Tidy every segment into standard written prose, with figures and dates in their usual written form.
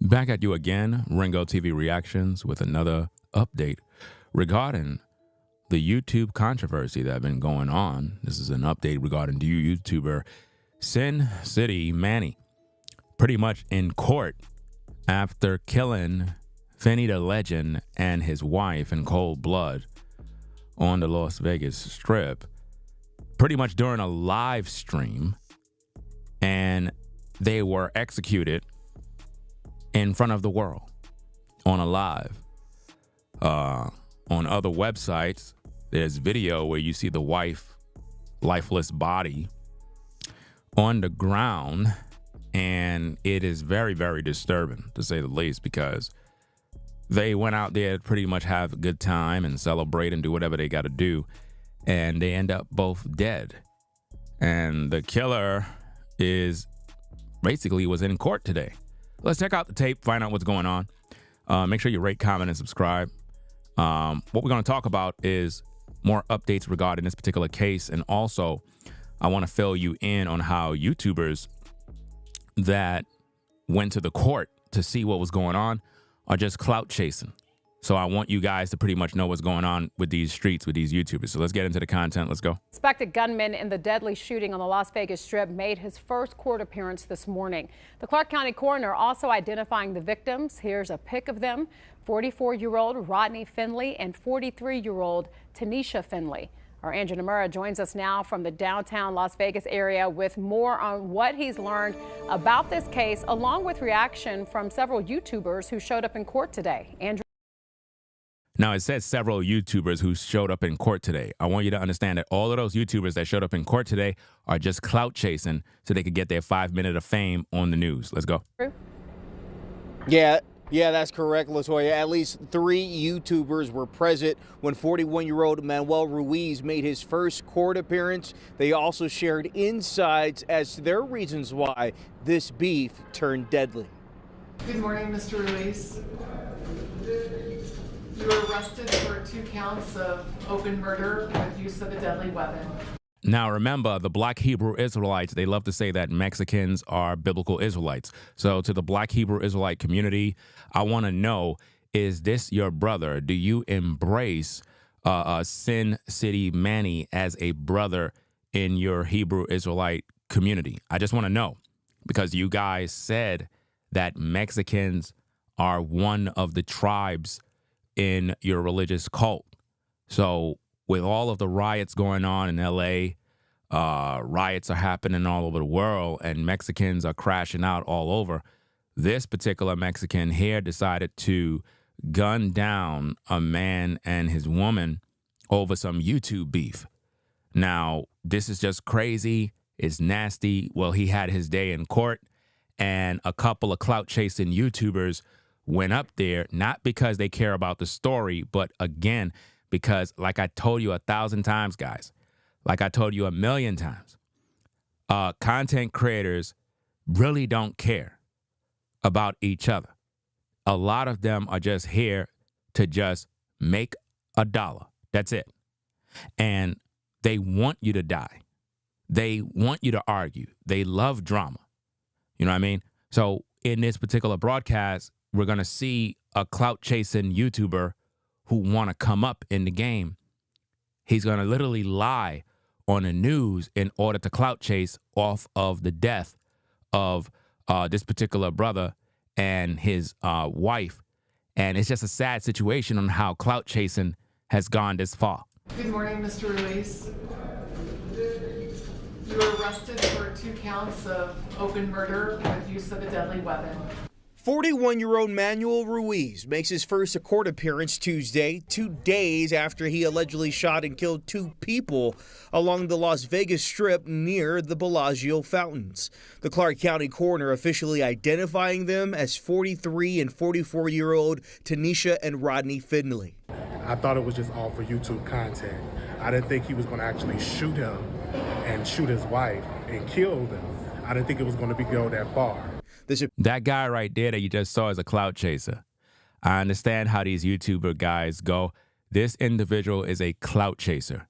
Back at you again, Ringo TV Reactions with another update regarding the YouTube controversy that has been going on. This is an update regarding the YouTuber Sin City Manny, pretty much in court after killing FinnyDaLegend and his wife in cold blood on the Las Vegas Strip, pretty much during a live stream, and they were executed in front of the world on a live. On other websites, there's video where you see the wife lifeless body on the ground, and it is very, very disturbing, to say the least, because they went out there to pretty much have a good time and celebrate and do whatever they got to do, and they end up both dead. And the killer is basically was in court today. Let's check out the tape, find out what's going on. Make sure you rate, comment, and subscribe. What we're going to talk about is more updates regarding this particular case. And also, I want to fill you in on how YouTubers that went to the court to see what was going on are just clout chasing. So I want you guys to pretty much know what's going on with these streets, with these YouTubers. So let's get into the content. Let's go. Suspected gunman in the deadly shooting on the Las Vegas Strip made his first court appearance this morning. The Clark County coroner also identifying the victims. Here's a pic of them: 44-year-old Rodney Finley and 43-year-old Tanisha Finley. Our Andrew Namura joins us now from the downtown Las Vegas area with more on what he's learned about this case, along with reaction from several YouTubers who showed up in court today. Andrew. Now, it says several YouTubers who showed up in court today. I want you to understand that all of those YouTubers that showed up in court today are just clout chasing so they could get their 5 minutes of fame on the news. Let's go. Yeah, that's correct, LaToya. At least 3 YouTubers were present when 41-year-old Manuel Ruiz made his first court appearance. They also shared insights as to their reasons why this beef turned deadly. Good morning, Mr. Ruiz. You were arrested for 2 counts of open murder with use of a deadly weapon. Now, remember, the Black Hebrew Israelites, they love to say that Mexicans are biblical Israelites. So to the Black Hebrew Israelite community, I want to know, is this your brother? Do you embrace Sin City Manny as a brother in your Hebrew Israelite community? I just want to know, because you guys said that Mexicans are one of the tribes in your religious cult. So with all of the riots going on in LA, riots are happening all over the world, and Mexicans are crashing out all over. This particular Mexican here decided to gun down a man and his woman over some YouTube beef. Now, this is just crazy. It's nasty. Well, he had his day in court, and a couple of clout chasing YouTubers went up there, not because they care about the story, but again, because like I told you 1,000 times, guys, like I told you 1,000,000 times, content creators really don't care about each other. A lot of them are just here to just make $1. That's it. And they want you to die. They want you to argue. They love drama. You know what I mean? So in this particular broadcast, we're going to see a clout chasing YouTuber who want to come up in the game. He's going to literally lie on the news in order to clout chase off of the death of this particular brother and his wife. And it's just a sad situation on how clout chasing has gone this far. Good morning, Mr. Ruiz. You were arrested for 2 counts of open murder with use of a deadly weapon. 41-year-old Manuel Ruiz makes his first court appearance Tuesday, 2 days after he allegedly shot and killed 2 people along the Las Vegas Strip near the Bellagio fountains. The Clark County coroner officially identifying them as 43 and 44-year-old Tanisha and Rodney Finley. I thought it was just all for YouTube content. I didn't think he was going to actually shoot him and shoot his wife and kill them. I didn't think it was going to go that far. That guy right there that you just saw is a clout chaser. I understand how these YouTuber guys go. This individual is a clout chaser,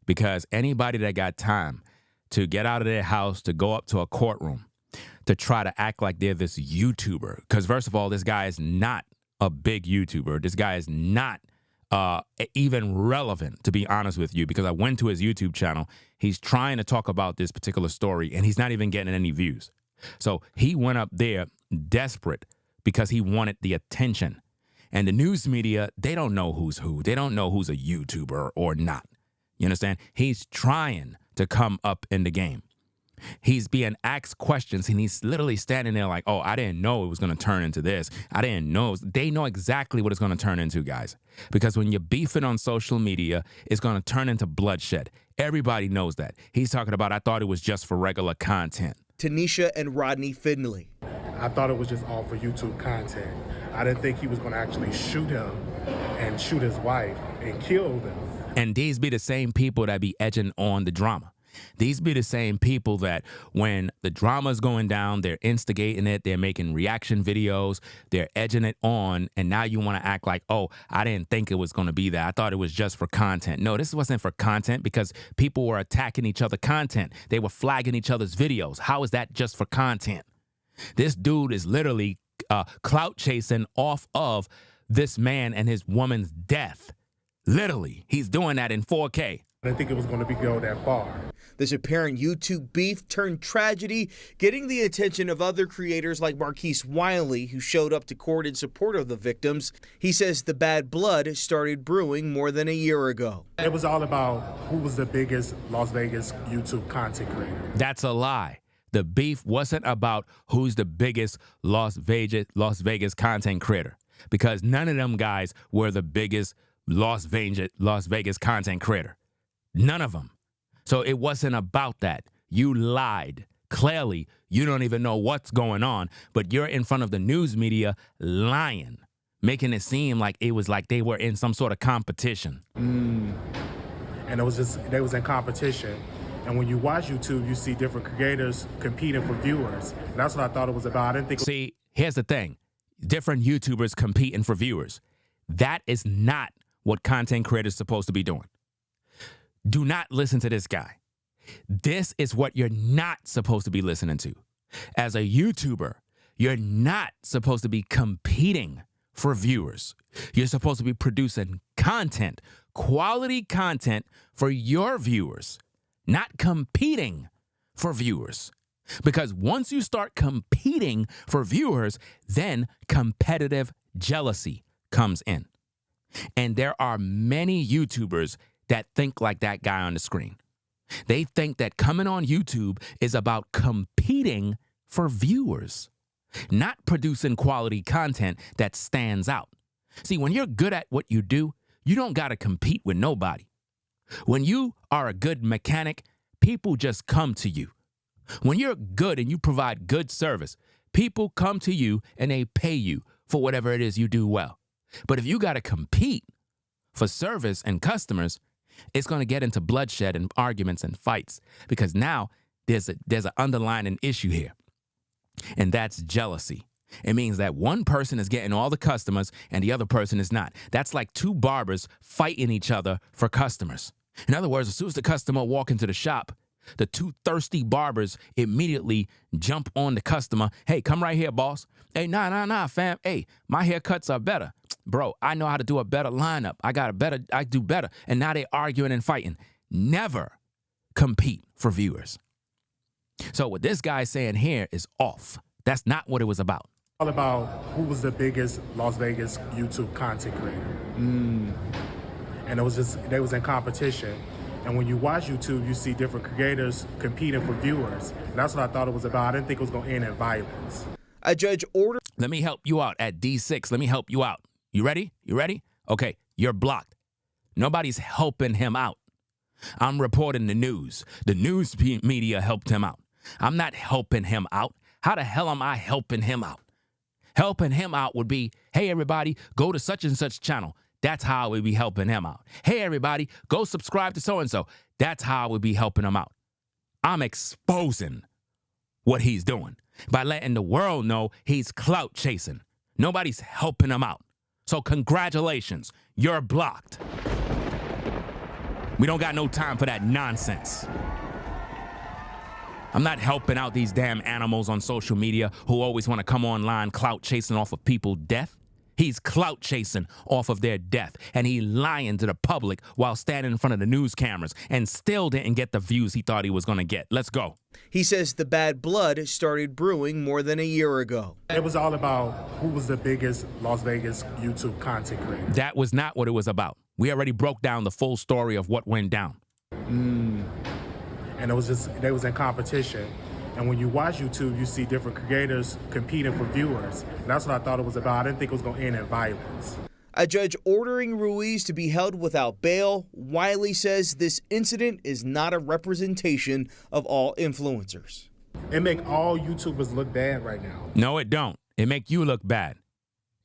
because anybody that got time to get out of their house to go up to a courtroom to try to act like they're this YouTuber. Because first of all, this guy is not a big YouTuber. This guy is not even relevant, to be honest with you, because I went to his YouTube channel. He's trying to talk about this particular story, and he's not even getting any views. So he went up there desperate because he wanted the attention. And the news media, they don't know who's who. They don't know who's a YouTuber or not. You understand? He's trying to come up in the game. He's being asked questions, and he's literally standing there like, oh, I didn't know it was going to turn into this. I didn't know. They know exactly what it's going to turn into, guys. Because when you're beefing on social media, it's going to turn into bloodshed. Everybody knows that. He's talking about, I thought it was just for regular content. Tanisha and Rodney Finley. I thought it was just all for YouTube content. I didn't think he was going to actually shoot him and shoot his wife and kill them. And these be the same people that be edging on the drama. These be the same people that when the drama's going down, they're instigating it, they're making reaction videos, they're edging it on, and now you want to act like, oh, I didn't think it was going to be that. I thought it was just for content. No, this wasn't for content because people were attacking each other's content. They were flagging each other's videos. How is that just for content? This dude is literally clout chasing off of this man and his woman's death. Literally, he's doing that in 4K. I didn't think it was going to go that far. This apparent YouTube beef turned tragedy, getting the attention of other creators like Marquise Wiley, who showed up to court in support of the victims. He says the bad blood started brewing more than a year ago. It was all about who was the biggest Las Vegas YouTube content creator. That's a lie. The beef wasn't about who's the biggest Las Vegas content creator, because none of them guys were the biggest Las Vegas content creator. None of them. So it wasn't about that. You lied. Clearly, you don't even know what's going on, but you're in front of the news media lying, making it seem like it was like they were in some sort of competition. And it was just, they was in competition. And when you watch YouTube, you see different creators competing for viewers. And that's what I thought it was about. I didn't think. See, here's the thing. Different YouTubers competing for viewers. That is not what content creators are supposed to be doing. Do not listen to this guy. This is what you're not supposed to be listening to. As a YouTuber, you're not supposed to be competing for viewers. You're supposed to be producing content, quality content for your viewers, not competing for viewers. Because once you start competing for viewers, then competitive jealousy comes in. And there are many YouTubers that think like that guy on the screen. They think that coming on YouTube is about competing for viewers, not producing quality content that stands out. See, when you're good at what you do, you don't got to compete with nobody. When you are a good mechanic, people just come to you. When you're good and you provide good service, people come to you and they pay you for whatever it is you do well. But if you got to compete for service and customers, it's going to get into bloodshed and arguments and fights, because now there's an underlying issue here, and that's jealousy. It means that one person is getting all the customers and the other person is not. That's like two barbers fighting each other for customers. In other words, as soon as the customer walk into the shop, the two thirsty barbers immediately jump on the customer. Hey, come right here, boss. Hey, nah, fam. Hey, my haircuts are better. Bro, I know how to do a better lineup. I do better. And now they're arguing and fighting. Never compete for viewers. So what this guy's saying here is off. That's not what it was about. All about who was the biggest Las Vegas YouTube content creator. And it was just, they was in competition. And when you watch YouTube, you see different creators competing for viewers. And that's what I thought it was about. I didn't think it was going to end in violence. A judge ordered. Let me help you out at D6. Let me help you out. You ready? You ready? Okay, you're blocked. Nobody's helping him out. I'm reporting the news. The news media helped him out. I'm not helping him out. How the hell am I helping him out? Helping him out would be, hey, everybody, go to such and such channel. That's how I would be helping him out. Hey, everybody, go subscribe to so-and-so. That's how I would be helping him out. I'm exposing what he's doing by letting the world know he's clout chasing. Nobody's helping him out. So congratulations, you're blocked. We don't got no time for that nonsense. I'm not helping out these damn animals on social media who always want to come online clout chasing off of people's death. He's clout chasing off of their death, and he lying to the public while standing in front of the news cameras and still didn't get the views he thought he was going to get. Let's go. He says the bad blood started brewing more than a year ago. It was all about who was the biggest Las Vegas YouTube content creator. That was not what it was about. We already broke down the full story of what went down. And it was just, they was in competition. And when you watch YouTube, you see different creators competing for viewers. And that's what I thought it was about. I didn't think it was going to end in violence. A judge ordering Ruiz to be held without bail. Wiley says this incident is not a representation of all influencers. It make all YouTubers look bad right now. No, it don't. It make you look bad.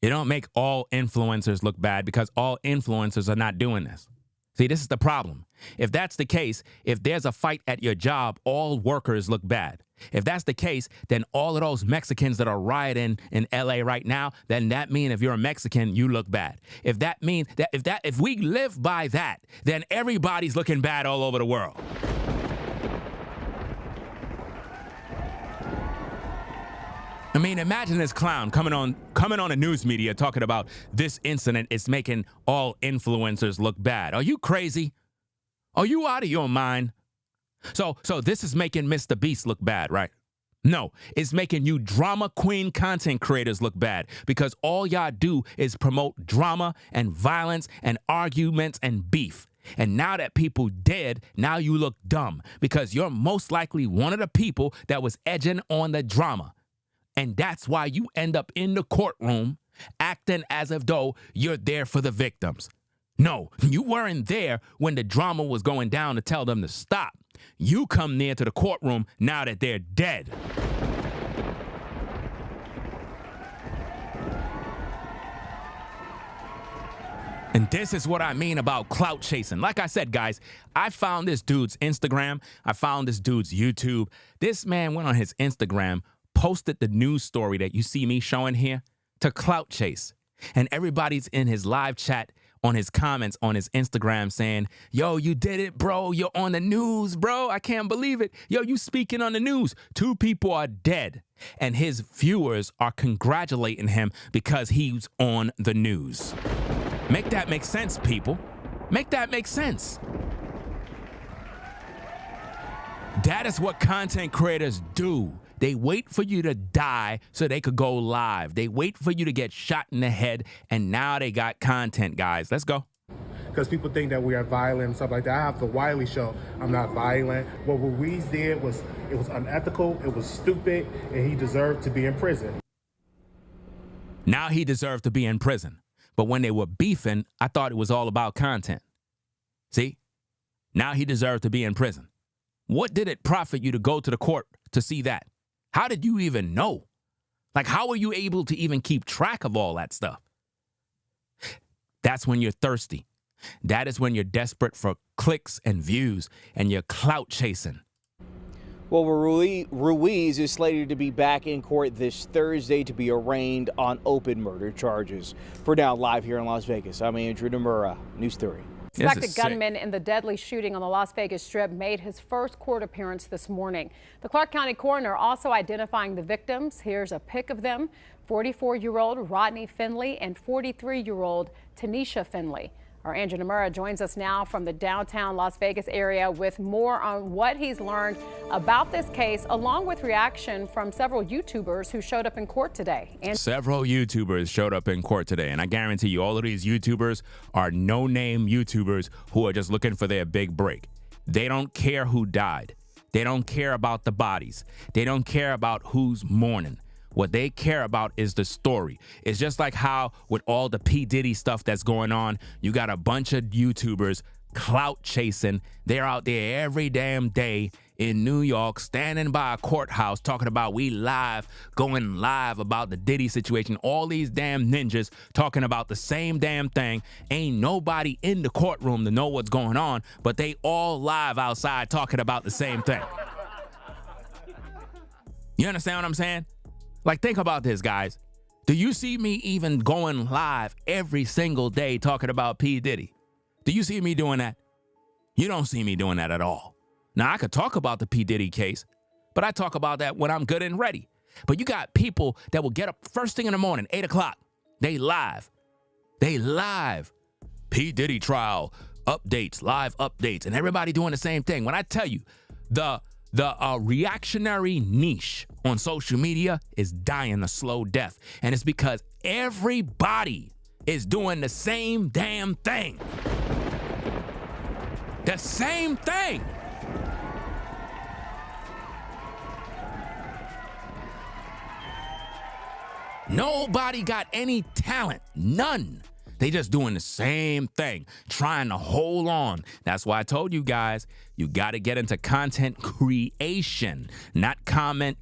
It don't make all influencers look bad because all influencers are not doing this. See, this is the problem. If that's the case, if there's a fight at your job, all workers look bad. If that's the case, then all of those Mexicans that are rioting in LA right now, then that means if you're a Mexican, you look bad. If that means that if we live by that, then everybody's looking bad all over the world. I mean, imagine this clown coming on the news media talking about this incident is making all influencers look bad. Are you crazy? Are you out of your mind? So this is making Mr. Beast look bad, right? No, it's making you drama queen content creators look bad because all y'all do is promote drama and violence and arguments and beef. And now that people dead, now you look dumb because you're most likely one of the people that was edging on the drama. And that's why you end up in the courtroom acting as if though you're there for the victims. No, you weren't there when the drama was going down to tell them to stop. You come near to the courtroom now that they're dead. And this is what I mean about clout chasing. Like I said, guys, I found this dude's Instagram. I found this dude's YouTube. This man went on his Instagram, posted the news story that you see me showing here to clout chase. And everybody's in his live chat on his comments on his Instagram saying, yo, you did it, bro. You're on the news, bro. I can't believe it. Yo, you speaking on the news. 2 people are dead. And his viewers are congratulating him because he's on the news. Make that make sense, people. Make that make sense. That is what content creators do. They wait for you to die so they could go live. They wait for you to get shot in the head, and now they got content, guys. Let's go. Because people think that we are violent and stuff like that. I have the Wiley show. I'm not violent. What Ruiz did was, it was unethical, it was stupid, and he deserved to be in prison. Now he deserved to be in prison. But when they were beefing, I thought it was all about content. See? Now he deserved to be in prison. What did it profit you to go to the court to see that? How did you even know? Like, how are you able to even keep track of all that stuff? That's when you're thirsty. That is when you're desperate for clicks and views and you're clout chasing. Well, Ruiz is slated to be back in court this Thursday to be arraigned on open murder charges. For now, live here in Las Vegas, I'm Andrew Nomura, News 3. Suspected gunman in the deadly shooting on the Las Vegas Strip made his first court appearance this morning. The Clark County coroner also identifying the victims. Here's a pic of them: 44-year-old Rodney Finley and 43-year-old Tanisha Finley. Our Andrew Nomura joins us now from the downtown Las Vegas area with more on what he's learned about this case, along with reaction from several YouTubers who showed up in court today. Several YouTubers showed up in court today, and I guarantee you all of these YouTubers are no-name YouTubers who are just looking for their big break. They don't care who died. They don't care about the bodies. They don't care about who's mourning. What they care about is the story. It's just like how with all the P. Diddy stuff that's going on, you got a bunch of YouTubers clout chasing. They're out there every damn day in New York, standing by a courthouse talking about we live, going live about the Diddy situation. All these damn ninjas talking about the same damn thing. Ain't nobody in the courtroom to know what's going on, but they all live outside talking about the same thing. You understand what I'm saying? Like, think about this, guys. Do you see me even going live every single day talking about P. Diddy? Do you see me doing that? You don't see me doing that at all. Now, I could talk about the P. Diddy case, But I talk about that when I'm good and ready. But you got people that will get up first thing in the morning, 8 o'clock. They live. P. Diddy trial updates, live updates, and everybody doing the same thing. When I tell you, the reactionary niche on social media is dying a slow death. And it's because everybody is doing the same damn thing. The same thing. Nobody got any talent. None. They just doing the same thing, trying to hold on. That's why I told you guys, you got to get into content creation, not content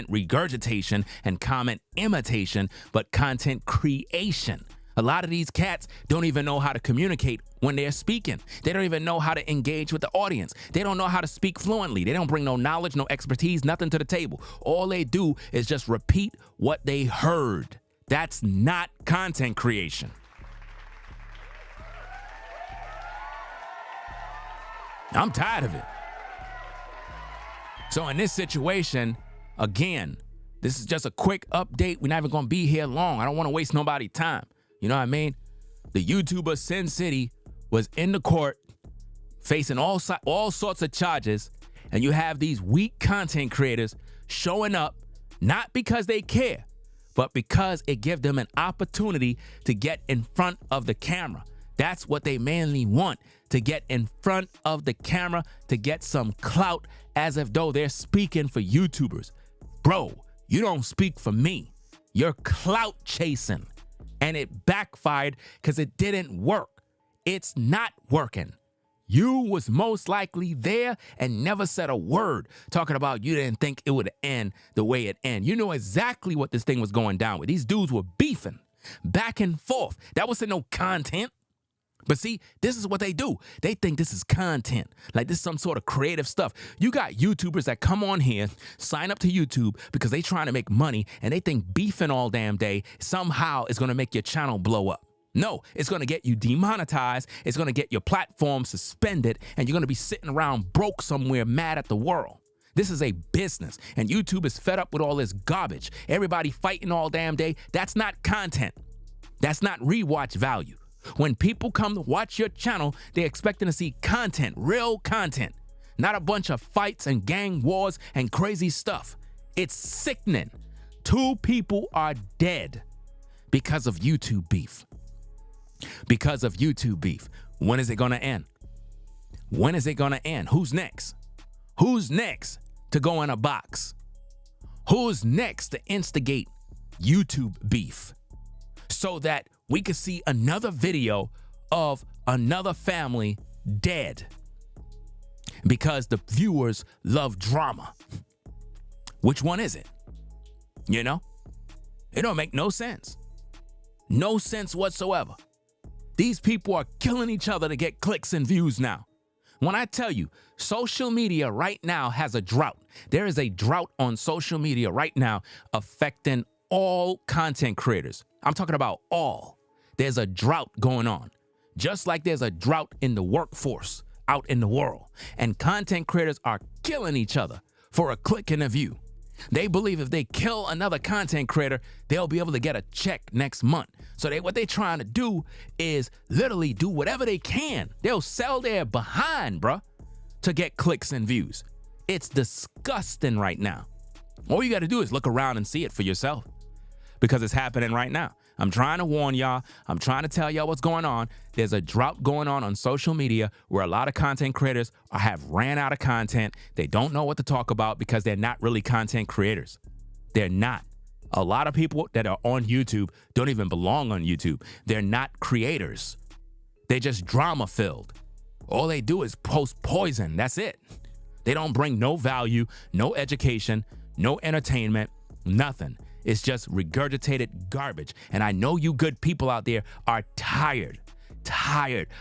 regurgitation and comment imitation, but content creation. A lot of these cats don't even know how to communicate when they're speaking. They don't even know how to engage with the audience. They don't know how to speak fluently. They don't bring no knowledge, no expertise, nothing to the table. All they do is just repeat what they heard. That's not content creation. I'm tired of it. So in this situation, again, this is just a quick update. We're not even going to be here long. I don't want to waste nobody's time. You know what I mean? The YouTuber Sin City was in the court facing all sorts of charges, and you have these weak content creators showing up not because they care, but because it gives them an opportunity to get in front of the camera. That's what they mainly want, to get in front of the camera, to get some clout, as if though they're speaking for YouTubers. Bro, you don't speak for me. You're clout chasing. And it backfired because it didn't work. It's not working. You was most likely there and never said a word talking about you didn't think it would end the way it ended. You know exactly what this thing was going down with. These dudes were beefing back and forth. That wasn't no content. But see, this is what they do. They think this is content, like this is some sort of creative stuff. You got YouTubers that come on here, sign up to YouTube because they trying to make money, and they think beefing all damn day somehow is going to make your channel blow up. No, it's going to get you demonetized. It's going to get your platform suspended, and you're going to be sitting around broke somewhere mad at the world. This is a business, and YouTube is fed up with all this garbage. Everybody fighting all damn day. That's not content. That's not rewatch value. When people come to watch your channel, they're expecting to see content, real content, not a bunch of fights and gang wars and crazy stuff. It's sickening. 2 people are dead because of YouTube beef. Because of YouTube beef. When is it going to end? When is it going to end? Who's next? Who's next to go in a box? Who's next to instigate YouTube beef so that we could see another video of another family dead because the viewers love drama? Which one is it? You know? It don't make no sense. No sense whatsoever. These people are killing each other to get clicks and views now. When I tell you, social media right now has a drought. There is a drought on social media right now affecting all content creators. I'm talking about all. There's a drought going on, just like there's a drought in the workforce out in the world. And content creators are killing each other for a click and a view. They believe if they kill another content creator, they'll be able to get a check next month. So what they're trying to do is literally do whatever they can. They'll sell their behind, bruh, to get clicks and views. It's disgusting right now. All you got to do is look around and see it for yourself, because it's happening right now. I'm trying to warn y'all. I'm trying to tell y'all what's going on. There's a drought going on social media where a lot of content creators have ran out of content. They don't know what to talk about because they're not really content creators. They're not. A lot of people that are on YouTube don't even belong on YouTube. They're not creators. They're just drama filled. All they do is post poison. That's it. They don't bring no value, no education, no entertainment, nothing. It's just regurgitated garbage. And I know you good people out there are tired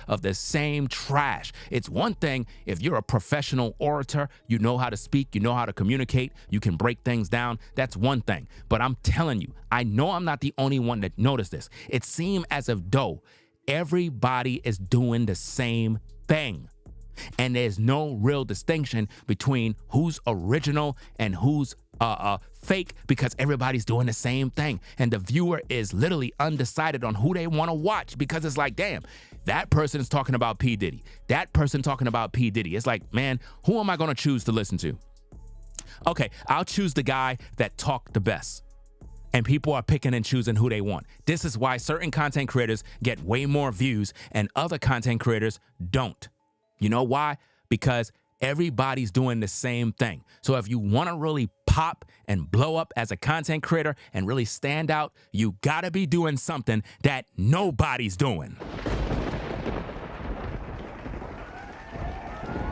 of the same trash. It's one thing if you're a professional orator, you know how to speak, you know how to communicate, you can break things down. That's one thing. But I'm telling you, I know I'm not the only one that noticed this. It seemed as if though everybody is doing the same thing. And there's no real distinction between who's original and who's fake, because everybody's doing the same thing. And the viewer is literally undecided on who they want to watch, because it's like, damn, that person is talking about P. Diddy. That person talking about P. Diddy. It's like, man, who am I going to choose to listen to? Okay, I'll choose the guy that talked the best. And people are picking and choosing who they want. This is why certain content creators get way more views and other content creators don't. You know why? Because everybody's doing the same thing. So if you want to really pop and blow up as a content creator and really stand out, you got to be doing something that nobody's doing.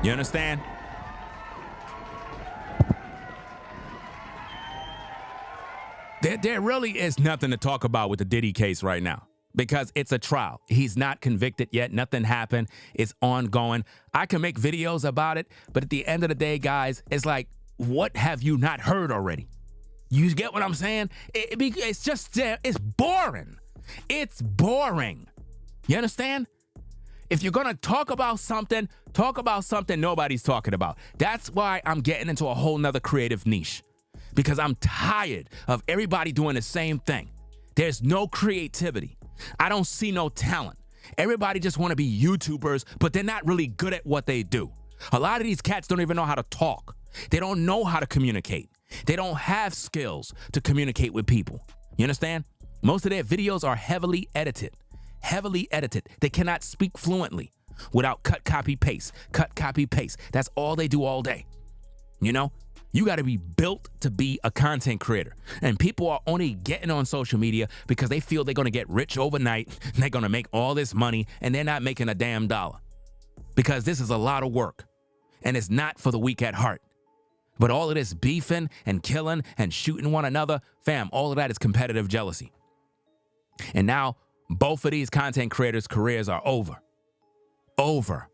You understand? There really is nothing to talk about with the Diddy case right now, because it's a trial. He's not convicted yet. Nothing happened. It's ongoing. I can make videos about it, but at the end of the day, guys, it's like, what have you not heard already? You get what I'm saying? It's just, it's boring. It's boring. You understand? If you're going to talk about something nobody's talking about. That's why I'm getting into a whole nother creative niche, because I'm tired of everybody doing the same thing. There's no creativity. I don't see no talent. Everybody just want to be YouTubers, but they're not really good at what they do. A lot of these cats don't even know how to talk. They don't know how to communicate. They don't have skills to communicate with people. You understand? Most of their videos are heavily edited. Heavily edited. They cannot speak fluently without cut, copy, paste. Cut, copy, paste. That's all they do all day. You know? You got to be built to be a content creator. And people are only getting on social media because they feel they're going to get rich overnight. And they're going to make all this money, and they're not making a damn dollar. Because this is a lot of work. And it's not for the weak at heart. But all of this beefing and killing and shooting one another, fam, all of that is competitive jealousy. And now both of these content creators' careers are over. Over.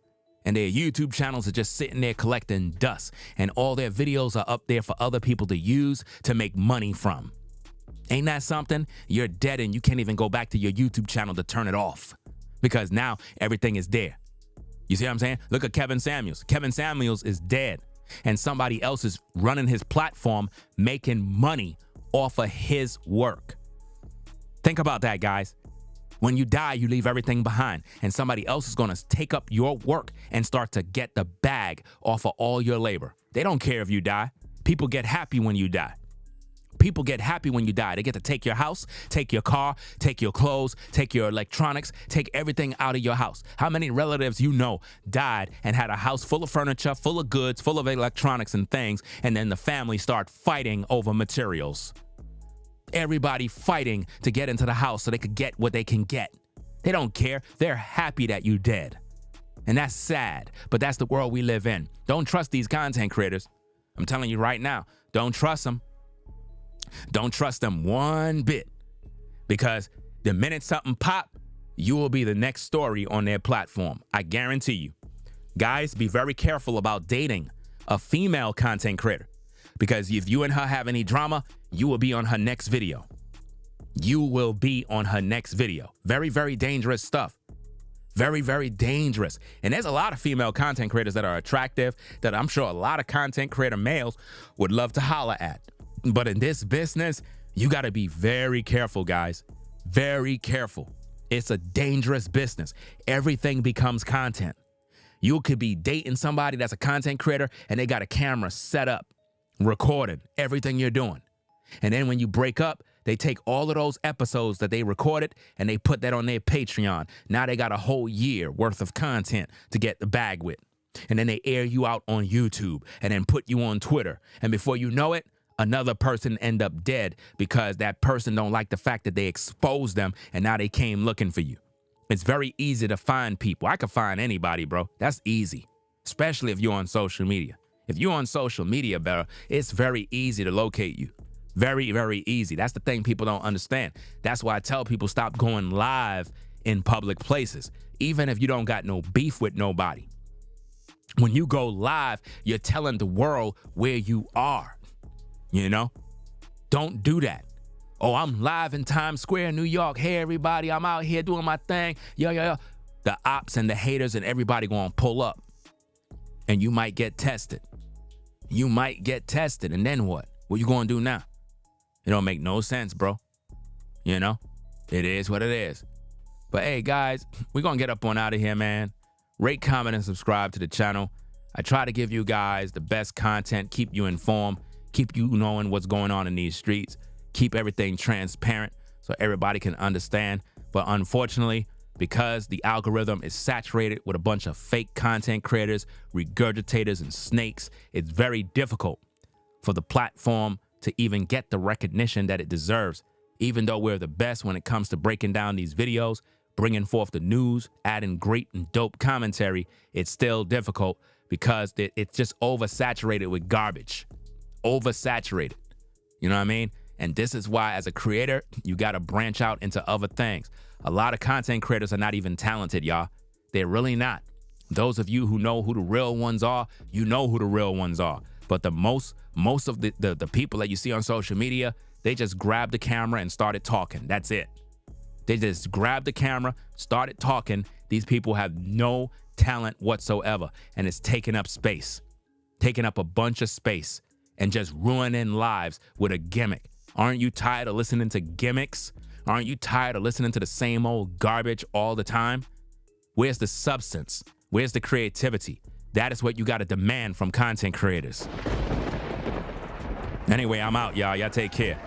And their YouTube channels are just sitting there collecting dust. And all their videos are up there for other people to use to make money from. Ain't that something? You're dead and you can't even go back to your YouTube channel to turn it off. Because now everything is there. You see what I'm saying? Look at Kevin Samuels. Kevin Samuels is dead. And somebody else is running his platform, making money off of his work. Think about that, guys. When you die, you leave everything behind, and somebody else is going to take up your work and start to get the bag off of all your labor. They don't care if you die. People get happy when you die. People get happy when you die. They get to take your house, take your car, take your clothes, take your electronics, take everything out of your house. How many relatives you know died and had a house full of furniture, full of goods, full of electronics and things, and then the family start fighting over materials? Everybody fighting to get into the house so they could get what they can get. They don't care. They're happy that you dead. And that's sad, but that's the world we live in. Don't trust these content creators. I'm telling you right now, don't trust them. Don't trust them one bit, because the minute something pop, you will be the next story on their platform. I guarantee you. Guys, be very careful about dating a female content creator, because if you and her have any drama, you will be on her next video. You will be on her next video. Very, very dangerous stuff. Very, very dangerous. And there's a lot of female content creators that are attractive that I'm sure a lot of content creator males would love to holler at. But in this business, you got to be very careful, guys. Very careful. It's a dangerous business. Everything becomes content. You could be dating somebody that's a content creator and they got a camera set up, recording everything you're doing. And then when you break up, they take all of those episodes that they recorded and they put that on their Patreon. Now they got a whole year worth of content to get the bag with. And then they air you out on YouTube and then put you on Twitter. And before you know it, another person end up dead because that person don't like the fact that they exposed them and now they came looking for you. It's very easy to find people. I could find anybody, bro. That's easy, especially if you're on social media. If you're on social media, bro, it's very easy to locate you. Very, very easy. That's the thing people don't understand. That's why I tell people stop going live in public places, even if you don't got no beef with nobody. When you go live, you're telling the world where you are. You know, don't do that. Oh, I'm live in Times Square, New York. Hey, everybody, I'm out here doing my thing. Yo. The ops and the haters and everybody going to pull up. and you might get tested. You might get tested, and then what? What you gonna do now? It don't make no sense, bro. You know? It is what it is. But hey, guys, we're gonna get up on out of here, man. Rate, comment, and subscribe to the channel. I try to give you guys the best content, keep you informed, keep you knowing what's going on in these streets, keep everything transparent so everybody can understand. But unfortunately, because the algorithm is saturated with a bunch of fake content creators, regurgitators, and snakes, it's very difficult for the platform to even get the recognition that it deserves. Even though we're the best when it comes to breaking down these videos, bringing forth the news, adding great and dope commentary, it's still difficult because it's just oversaturated with garbage. Oversaturated. You know what I mean? And this is why, as a creator, you got to branch out into other things. A lot of content creators are not even talented, y'all. They're really not. Those of you who know who the real ones are, you know who the real ones are. But the most of the people that you see on social media, they just grabbed the camera and started talking. That's it. They just grabbed the camera, started talking. These people have no talent whatsoever, and it's taking up space, taking up a bunch of space, and just ruining lives with a gimmick. Aren't you tired of listening to gimmicks? Aren't you tired of listening to the same old garbage all the time? Where's the substance? Where's the creativity? That is what you got to demand from content creators. Anyway, I'm out, y'all. Y'all take care.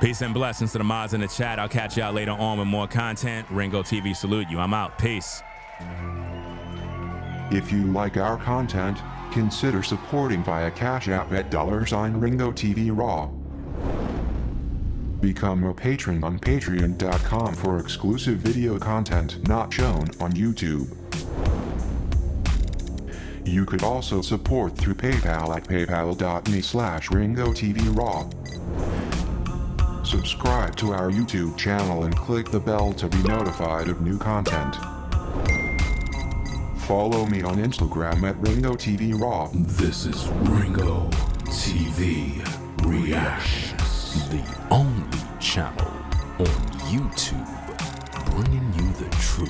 Peace and blessings to the mods in the chat. I'll catch y'all later on with more content. Ringo TV salute you. I'm out. Peace. If you like our content, consider supporting via Cash App at $Ringo TV Raw. Become a patron on patreon.com for exclusive video content not shown on YouTube. You could also support through PayPal at paypal.me/Ringo TV Raw. Subscribe to our YouTube channel and click the bell to be notified of new content. Follow me on Instagram at Ringo TV Raw. This is Ringo TV Reactions, the only channel on YouTube bringing you the truth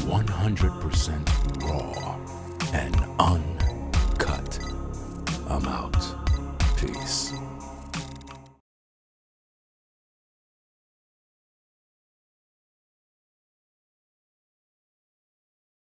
100% raw and uncut. I'm out.